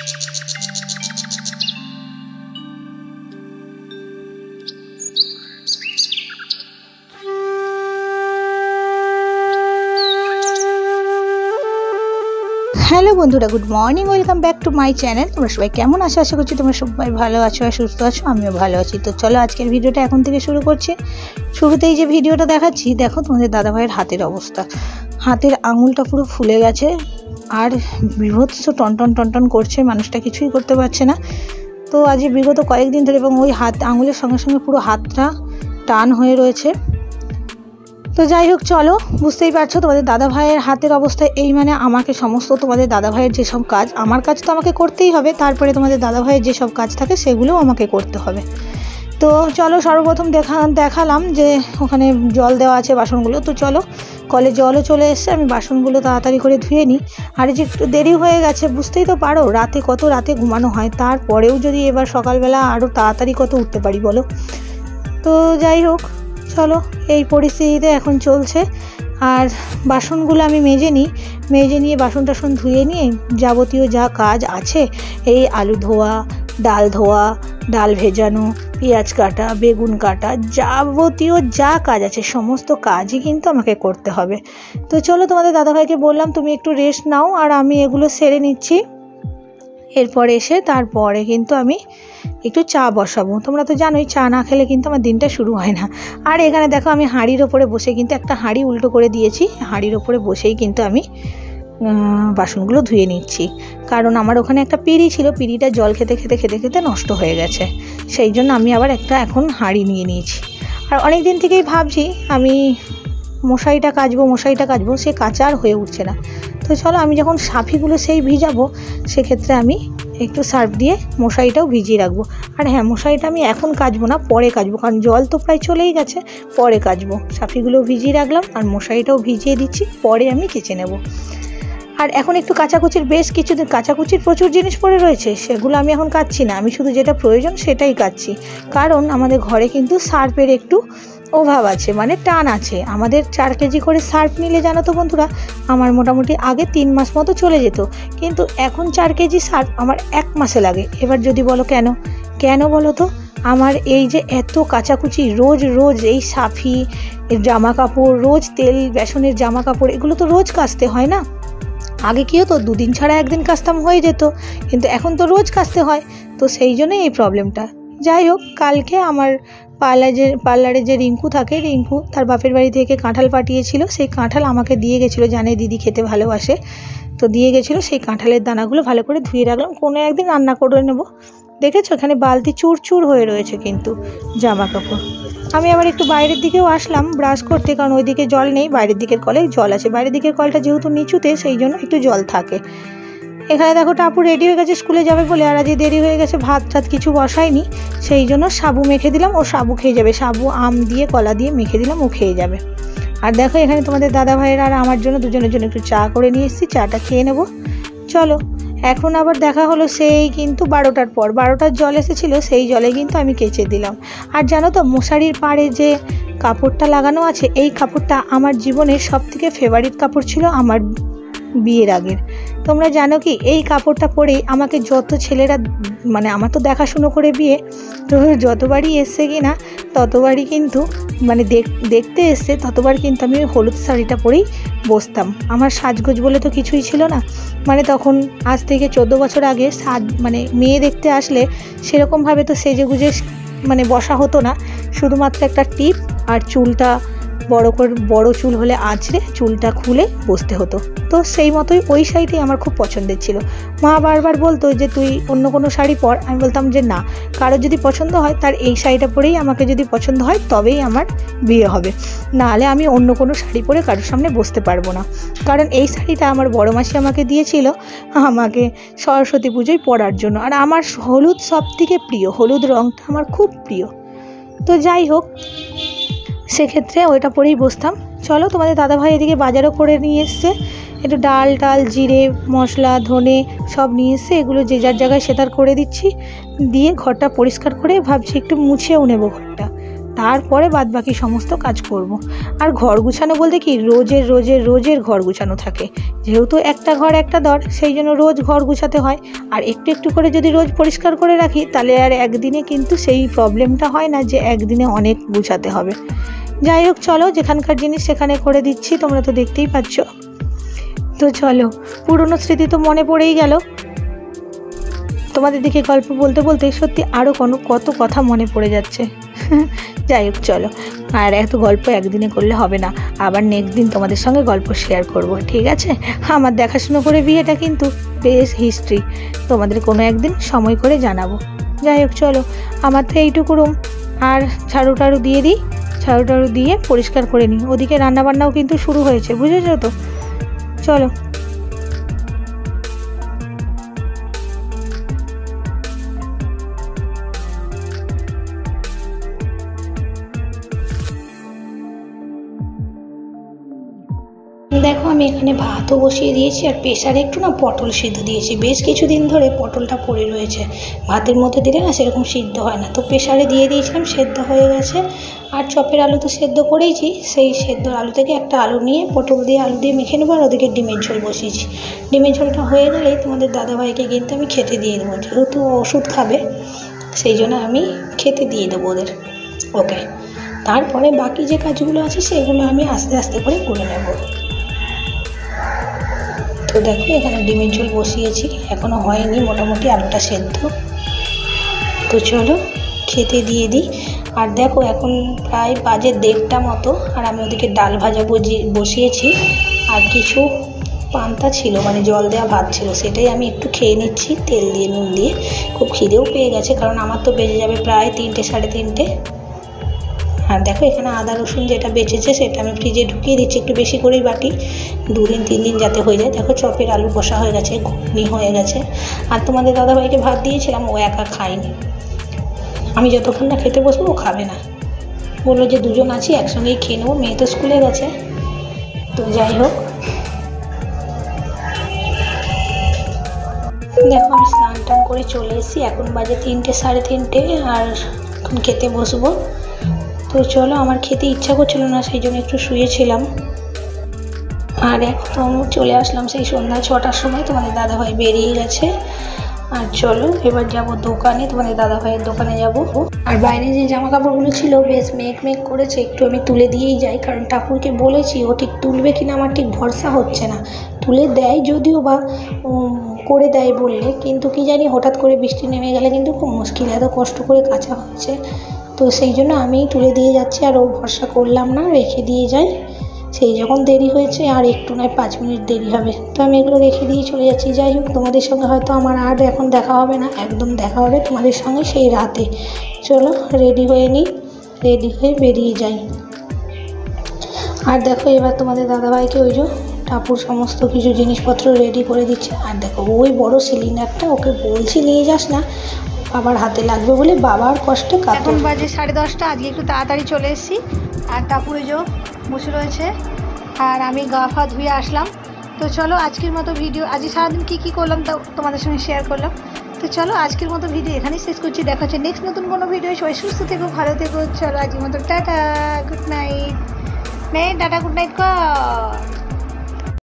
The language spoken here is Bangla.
হ্যালো বন্ধুরা, good morning, welcome back to my channel. তোমরা সবাই কেমন আছো? আশা করছি তোমরা সবাই ভালো আছো আর সুস্থ আছো। আমিও ভালো আছি। তো চলো আজকের ভিডিওটা এখন থেকে শুরু করছি। শুরুতেই যে ভিডিওটা দেখাচ্ছি, দেখো তোমাদের দাদাভাইয়ের হাতের অবস্থা। হাতের আঙুলটা পুরো ফুলে গেছে আর বিভৎস টনটন টনটন করছে, মানুষটা কিছুই করতে পারছে না। তো আজ বিগত কয়েকদিন ধরে, এবং ওই হাত আঙুলের সঙ্গে সঙ্গে পুরো হাতটা টান হয়ে রয়েছে। তো যাই হোক, চলো, বুঝতেই পারছো তোমাদের দাদাভাইয়ের হাতের অবস্থা এই, মানে আমাকে সমস্ত তোমাদের দাদাভাইয়ের যেসব কাজ, আমার কাজ তো আমাকে করতেই হবে, তারপরে তোমাদের দাদাভাইয়ের যেসব কাজ থাকে সেগুলোও আমাকে করতে হবে। তো চলো, সর্বপ্রথম দেখালাম যে ওখানে জল দেওয়া আছে বাসনগুলো। তো চলো, কলে জলও চলে এসছে, আমি বাসনগুলো তাড়াতাড়ি করে ধুয়ে নিই। আর যে একটু দেরি হয়ে গেছে, বুঝতেই তো পারো কত রাতে ঘুমানো হয়, তারপরেও যদি এবার সকালবেলা আরও তাড়াতাড়ি কত উঠতে পারি বলো। তো যাই হোক, চলো, এই পরিস্থিতিতে এখন চলছে। আর বাসনগুলো আমি মেজে নিয়ে বাসন টাসন ধুয়ে নিয়ে যাবতীয় যা কাজ আছে, এই আলু ধোয়া, ডাল ভেজানো, পেঁয়াজ কাটা, বেগুন কাটা, যাবতীয় যা কাজ আছে সমস্ত কাজই কিন্তু আমাকে করতে হবে। তো চলো, তোমাদের দাদাভাইকে বললাম তুমি একটু রেস্ট নাও, আর আমি এগুলো সেরে নিচ্ছি। এরপর এসে তারপরে কিন্তু আমি একটু চা বসাবো। তোমরা তো জানোই, চা না খেলে কিন্তু আমার দিনটা শুরু হয় না। আর এখানে দেখো, আমি হাঁড়ির ওপরে বসে কিন্তু একটা হাঁড়ি উল্টো করে দিয়েছি, হাঁড়ির ওপরে বসেই কিন্তু আমি বাসনগুলো ধুয়ে নিচ্ছি। কারণ আমার ওখানে একটা পিঁড়ি ছিল, পিঁড়িটা জল খেতে খেতে নষ্ট হয়ে গেছে, সেই জন্য আমি আবার একটা এখন হাঁড়ি নিয়ে নিয়েছি। আর অনেক দিন থেকেই ভাবছি আমি মশারিটা কাচবো, সে কাচা আর হয়ে উঠছে না। তো চলো, আমি যখন সাফিগুলো সেই ভিজাবো, সেক্ষেত্রে আমি একটু সার্ফ দিয়ে মশারিটাও ভিজিয়ে রাখবো। আর হ্যাঁ, মশারিটা আমি এখন কাচবো না, পরে কাচবো, কারণ জল তো প্রায় চলেই গেছে, পরে কাচবো। সাফিগুলো ভিজিয়ে রাখলাম আর মশারিটাও ভিজিয়ে দিচ্ছি, পরে আমি কেচে নেব। আর এখন একটু কাচাকুচির প্রচুর জিনিস পড়ে রয়েছে, সেগুলো আমি এখন কাচ্ছি না, আমি শুধু যেটা প্রয়োজন সেটাই কাচ্ছি। কারণ আমাদের ঘরে কিন্তু সার্ফের একটু অভাব আছে, মানে টান আছে। আমাদের 4 কেজি করে সার্ফ নিলে, জানো তো বন্ধুরা, আমার মোটামুটি আগে 3 মাস মতো চলে যেত, কিন্তু এখন 4 কেজি সার্ফ আমার 1 মাসে লাগে। এবার যদি বলো কেন বলো তো, আমার এই যে এত কাচাকুচি, রোজ এই সাফি, জামা কাপড়, রোজ তেল বেসনের জামা কাপড়, এগুলো তো রোজ কাচতে হয় না। আগে কী হতো, 2 দিন ছাড়া 1 দিন কাচতাম, হয়ে যেত, কিন্তু এখন তো রোজ কাচতে হয়। তো সেই জন্যই এই প্রবলেমটা। যাই হোক, কালকে আমার পার্লারে যে রিঙ্কু থাকে, রিঙ্কু তার বাপের বাড়ি থেকে কাঁঠাল পাঠিয়েছিল। সেই কাঁঠাল আমাকে দিয়ে গেছিলো, জানে দিদি খেতে ভালোবাসে, তো দিয়ে গেছিলো। সেই কাঁঠালের দানাগুলো ভালো করে ধুয়ে রাখলাম, কোনো একদিন রান্না করে নেব। দেখেছো, এখানে বালতি চুরচুর হয়ে রয়েছে কিন্তু জামা কাপড়। আমি আবার একটু বাইরের দিকেও আসলাম ব্রাশ করতে, কারণ ওইদিকে জল নেই, বাইরের দিকের কলে জল আছে। বাইরের দিকের কলটা যেহেতু নিচুতে, সেই জন্য একটু জল থাকে। এখানে দেখো, টাপু রেডি হয়ে গেছে স্কুলে যাবে বলে, আর আজ দেরি হয়ে গেছে, ভাত কিছু বসায়নি, সেই জন্য সাবু মেখে দিলাম। ও সাবু খেয়ে যাবে, সাবু আম দিয়ে কলা দিয়ে মেখে দিলাম, ও খেয়ে যাবে। আর দেখো, এখানে তোমাদের দাদা ভাইয়ের আর আমার জন্য, দুজনের জন্য একটু চা করে নিয়ে এসেছি, চাটা খেয়ে নেব। চলো, এখন আবার দেখা হলো সেই কিন্তু 12টার পর, 12টার জল এসেছিলো, সেই জলে কিন্তু আমি কেচে দিলাম। আর জানো তো, মশারির পাড়ে যে কাপড়টা লাগানো আছে, এই কাপড়টা আমার জীবনের সবথেকে ফেভারিট কাপড় ছিল আমার বিয়ের আগের। তোমরা জানো কি, এই কাপড়টা পরেই আমাকে যত ছেলেরা, মানে আমার তো দেখাশুনো করে বিয়ে, তো যতবারই এসছে কি না, ততবারই কিন্তু মানে দেখতে এসছে, ততবার কিন্তু আমি ওই হলুদ শাড়িটা পরেই বসতাম। আমার সাজগোজ বলে তো কিছুই ছিল না, মানে তখন আজ থেকে 14 বছর আগে মানে মেয়ে দেখতে আসলে সেরকমভাবে তো সেজেগুজে মানে বসা হতো না, শুধুমাত্র একটা টিপ আর চুলটা বড় চুল হলে আঁচড়ে চুলটা খুলে বসতে হতো। তো সেই মতোই ওই শাড়িটাই আমার খুব পছন্দের ছিল। মা বারবার বলতো যে তুই অন্য কোনো শাড়ি পর, আমি বলতাম যে না, কারোর যদি পছন্দ হয় তার এই শাড়িটা পরেই আমাকে যদি পছন্দ হয় তবেই আমার বিয়ে হবে, নাহলে আমি অন্য কোনো শাড়ি পরে কারোর সামনে বসতে পারবো না। কারণ এই শাড়িটা আমার বড় মাসি আমাকে দিয়েছিল, আমাকে সরস্বতী পুজোয় পরার জন্য। আর আমার হলুদ সবথেকে প্রিয়, হলুদ রঙটা আমার খুব প্রিয়। তো যাই হোক, সেক্ষেত্রে ওইটা পরেই বসতাম। চলো, তোমাদের দাদাভাই এদিকে বাজারও করে নিয়ে এসছে, একটু ডাল জিরে মশলা ধনে সব নিয়ে এসছে, এগুলো যে যার জায়গায় সেতার করে দিচ্ছি, দিয়ে ঘরটা পরিষ্কার করে ভাবছি একটু মুছেও নেব ঘরটা। তারপরে বাদ বাকি সমস্ত কাজ করব। আর ঘর গুছানো বলতে কি রোজের ঘর গুছানো থাকে, যেহেতু একটা ঘর একটা দর, সেই জন্য রোজ ঘর গুছাতে হয়। আর একটু একটু করে যদি রোজ পরিষ্কার করে রাখি তাহলে আর একদিনে কিন্তু সেই প্রবলেমটা হয় না যে একদিনে অনেক গুছাতে হবে। যাই হোক, চলো, যেখানকার জিনিস সেখানে করে দিচ্ছি, তোমরা তো দেখতেই পাচ্ছ। তো চলো, পুরনো স্মৃতি তো মনে পড়েই গেল। তোমাদের দিকে গল্প বলতে বলতে সত্যি আরও কত কথা মনে পড়ে যাচ্ছে। যাই হোক, চলো, আর এত গল্প একদিনে করলে হবে না, আবার নেক্সট দিন তোমাদের সঙ্গে গল্প শেয়ার করব, ঠিক আছে? আমার দেখাশুনো করে বিয়েটা কিন্তু বেশ হিস্ট্রি, তোমাদের কোনো একদিন সময় করে জানাবো। যাই হোক, চলো, আমার তো এইটুকু রুম, আর ঝাড়ু টাড়ু দিয়ে দিই, ঝাড়ু টাড়ু দিয়ে পরিষ্কার করে নিই। ওদিকে রান্নাবান্নাও কিন্তু শুরু হয়েছে, বুঝেছো তো? চলো। দেখো, আমি এখানে ভাতও বসিয়ে দিয়েছি, আর প্রেসারে একটু না পটল সিদ্ধ দিয়েছি। বেশ কিছুদিন ধরে পটলটা পড়ে রয়েছে, ভাতের মধ্যে দিলে না সেরকম সিদ্ধ হয় না, তো প্রেসারে দিয়ে দিয়েছিলাম, সেদ্ধ হয়ে গেছে। আর চপের আলু তো সেদ্ধ করেইছি, সেই সেদ্ধ আলু থেকে একটা আলু নিয়ে পটল দিয়ে আলু দিয়ে মেখে নেবো। আর ওদিকে ডিমের ঝোল বসিয়েছি। ডিমের ঝোলটা হয়ে গেলেই তোমাদের দাদাভাইকে কিন্তু আমি খেতে দিয়ে দেবো, যেহেতু ওষুধ খাবে সেই জন্য আমি খেতে দিয়ে দেবো ওদের, ওকে। তারপরে বাকি যে কাজগুলো আছে সেগুলো আমি আস্তে আস্তে করে করে নেব। তো দেখো, এখানে ডিমের ঝোল বসিয়েছি, এখনও হয়নি, মোটামুটি আলুটা সেদ্ধ। তো চলো খেতে দিয়ে দিই। আর দেখো, এখন প্রায় বাজে 1:30 মতো, আর আমি ওদিকে ডাল ভাজা বসিয়েছি। আর কিছু পান্তা ছিল, মানে জল দেওয়া ভাত ছিল, সেটাই আমি একটু খেয়ে নিচ্ছি তেল দিয়ে, নুন দিয়ে। খুব খিদেও পেয়ে গেছে, কারণ আমার তো বেজে যাবে প্রায় 3টে সাড়ে 3টে। আর দেখো, এখানে আদা রসুন যেটা বেঁচেছে সেটা আমি ফ্রিজে ঢুকিয়ে দিচ্ছি, একটু বেশি করেই বাটি, 2 দিন 3 দিন যাতে হয়ে যায়। দেখো, চপের আলু কষা হয়ে গেছে, ঘুগনি হয়ে গেছে। আর তোমাদের দাদাভাইকে ভাত দিয়েছিলাম, ও একা খায়নি, আমি যতক্ষণ না খেতে বসবো ও খাবে না, বললো যে দুজন আছি একসঙ্গেই খেয়ে নেবো, মেয়ে তো স্কুলে গেছে। তো যাই হোক, দেখো আমি স্নান টান করে চলে এসেছি, এখন বাজে 3টে সাড়ে 3টে, আর এখন খেতে বসবো। তো চলো, আমার খেতে ইচ্ছা করছিল না, সেই জন্য একটু শুয়েছিলাম। আর এখন চলে আসলাম সেই সন্ধ্যা 6টার সময়, তোমাদের দাদাভাই বেরিয়ে গেছে। আর চলো এবার যাব দোকানে, তোমাদের দাদাভাইয়ের দোকানে যাব। আর বাইরে যে জামা কাপড়গুলো ছিল বেশ মেঘ করেছে, একটু আমি তুলে দিয়েই যাই, কারণ ঠাকুরকে বলেছি, ও ঠিক তুলবে কিনা আমার ঠিক ভরসা হচ্ছে না। তুলে দেয় যদিও বা করে দেয় বললে, কিন্তু কি জানি হঠাৎ করে বৃষ্টি নেমে গেলে কিন্তু খুব মুশকিল, এত কষ্ট করে কাচা হচ্ছে। তো সেই জন্য আমি তুলে দিয়ে যাচ্ছি, আর ও ভরসা করলাম না, রেখে দিয়ে যাই। সেই যখন দেরি হয়েছে, আর একটু নয় 5 মিনিট দেরি হবে, তো আমি এগুলো রেখে দিয়ে চলে যাচ্ছি। যাই হোক, তোমাদের সঙ্গে হয়তো আমার আর এখন দেখা হবে না, একদম দেখা হবে তোমাদের সঙ্গে সেই রাতে। চলো রেডি হয়ে নিই, রেডি হয়ে বেরিয়ে যাই। আর দেখো, এবার তোমাদের দাদাভাইকে ওই যে টাপুর সমস্ত কিছু জিনিসপত্র রেডি করে দিচ্ছে। আর দেখো, ওই বড় সিলিন্ডারটা ওকে বলছি নিয়ে যাস না, বাবার হাতে লাগবে বলে বাবার কষ্টে কাজ। এখন বাজে 10:30, আজকে একটু তাড়াতাড়ি চলে এসেছি। আর টাপুরে যে বসে রয়েছে, আর আমি গা ফা ধুয়ে আসলাম। তো চলো, আজকের মতো ভিডিও, আজকে সারাদিন কী করলাম তা তোমাদের সঙ্গে শেয়ার করলাম। তো চলো, আজকের মতো ভিডিও এখানেই শেষ করছি, দেখা হচ্ছে নেক্সট নতুন কোনো ভিডিও। সবাই সুস্থ থেকো, ভালো থেকো। চলো আজকের মতো tata, good night. Tata, good night কর।